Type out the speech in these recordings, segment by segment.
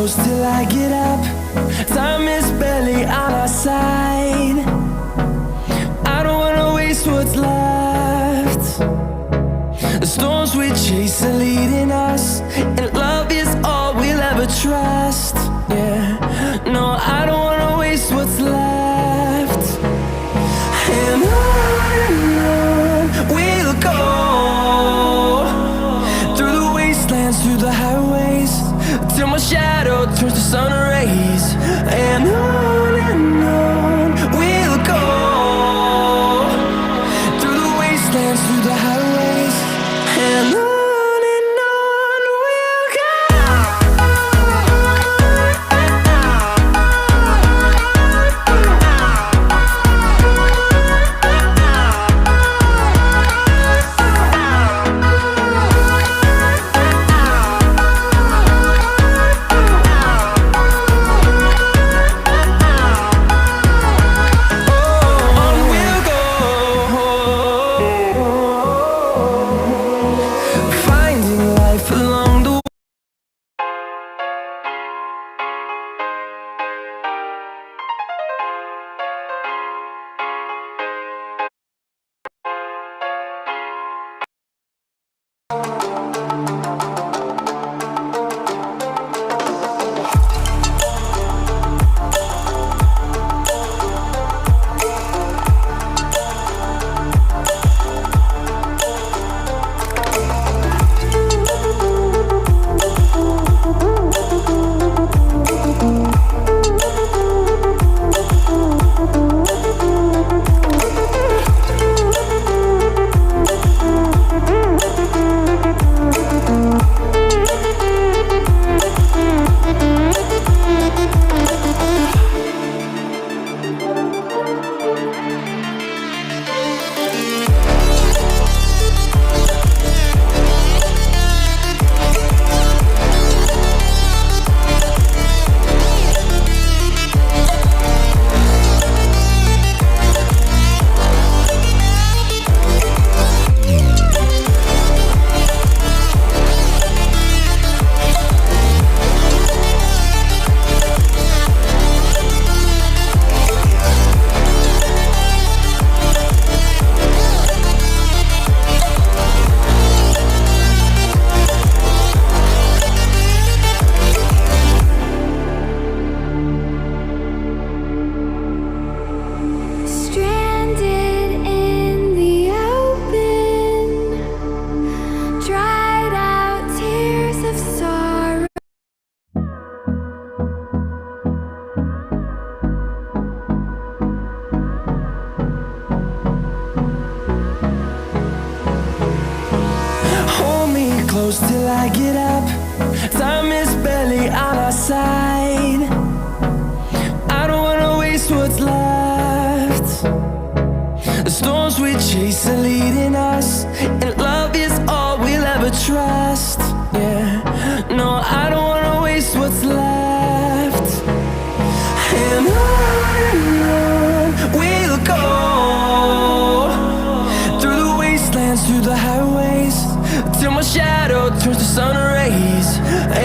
close till I get up. Time is barely on our side. I don't wanna waste what's left. The storms we chase are leading us, and love is all we'll ever trust. Yeah, no, I don't wanna waste what's left. And on we'll go, through the wastelands, through the highways, till my shadow turns to sun rays. And on we'll go, through the wastelands, through the highways, and on we'll go. Close till I get up. Time is barely on our side. I don't wanna waste what's left. The storms we chase are leading us, and love is all we'll ever trust. Yeah, no, I don't wanna waste what's left. And on we'll go, through the wastelands, through the highways, till my shadow turns to sun rays.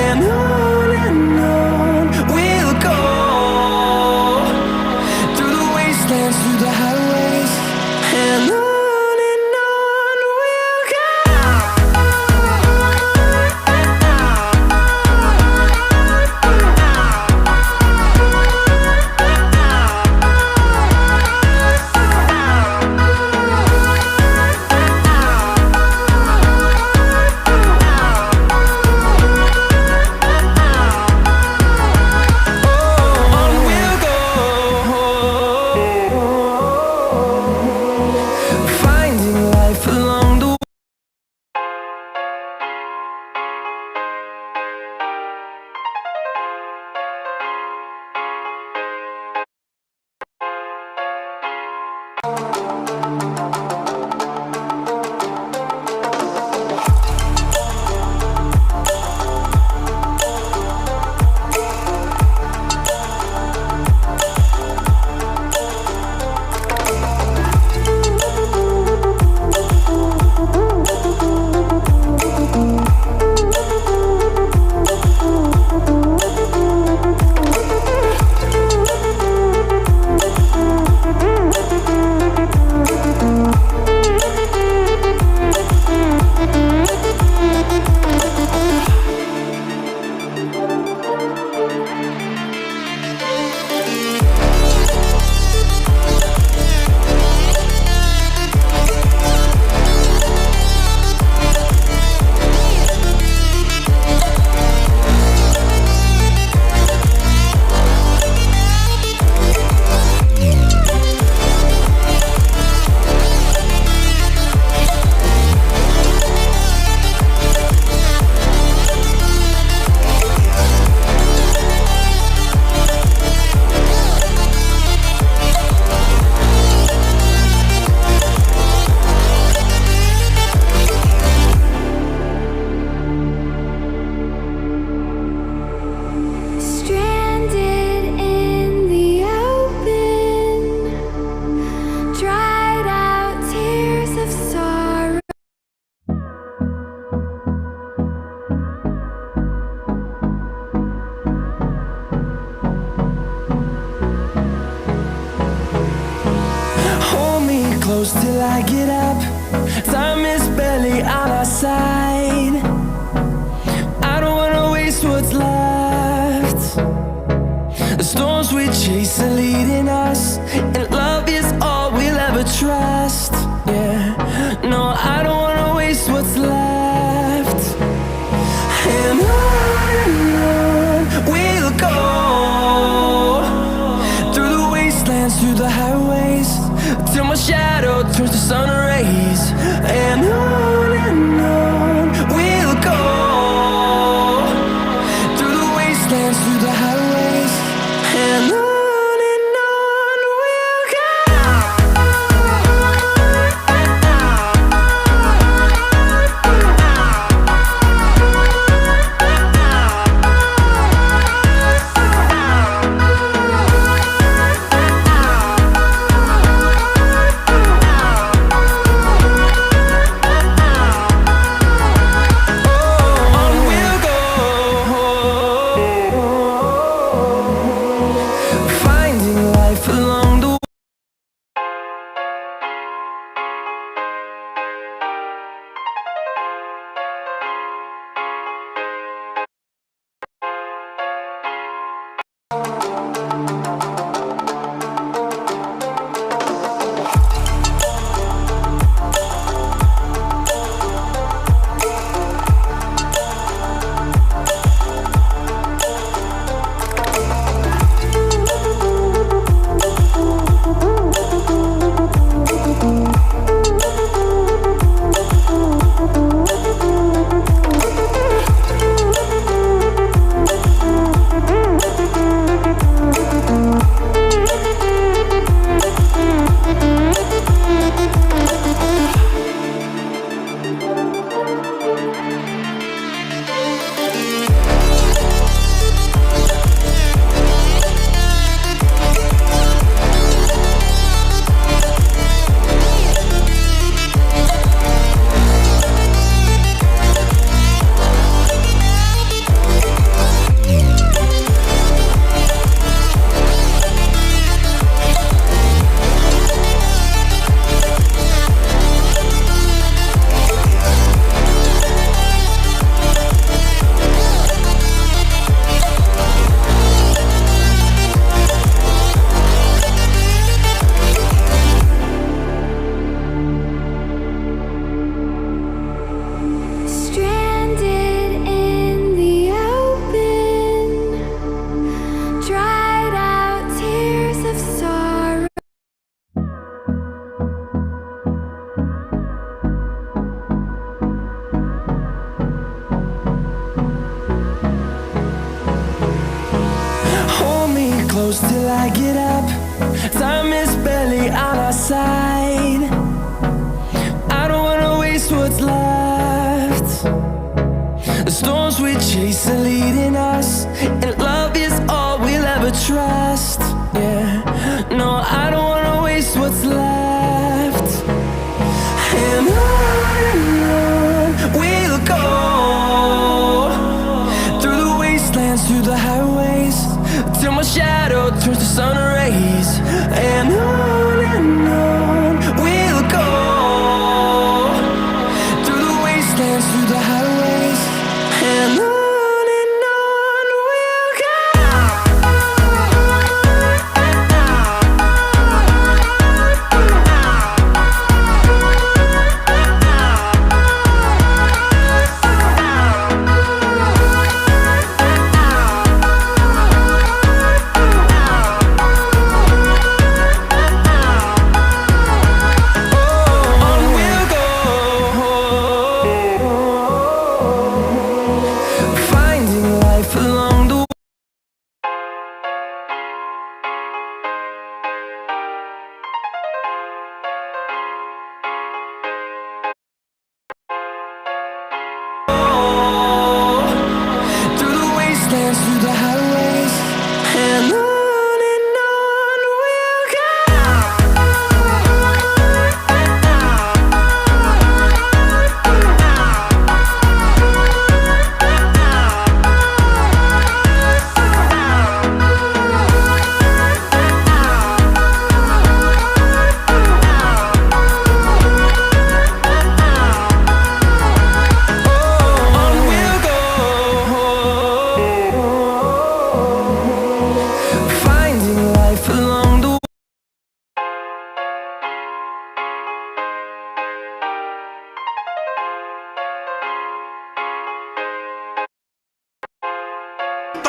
And on we'll go, through the wastelands, through the highways, and on. close till I get up. Time is barely on our side. I don't wanna waste what's left. The storms we chase are leading us, and love is all we'll ever trust. Yeah, no, I don't wanna waste what's left. And on we'll go, through the wastelands, through the highways, till my shadow turns to sun rays. And on we'll go, through the wastelands, through the highways, and on we'll go. Close till I get up. Time is barely on our side. I don't wanna waste what's left. The storms we chase are leading us, and love is all we'll ever trust. Yeah, no, I don't wanna waste what's left. And on we'll go, through the wastelands, through the highways, till my shadow turns to sun rays. And on we'll go, through the wastelands, through the highways, and on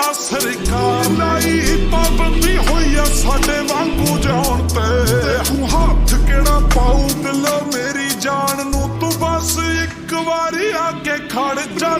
दा सरकार लाई पाबंदी होई आ साडे वांगू जान ते तू हाथ केड़ा पाऊ दिल मेरी जान नू तू बस एक वारी आके खड़ जा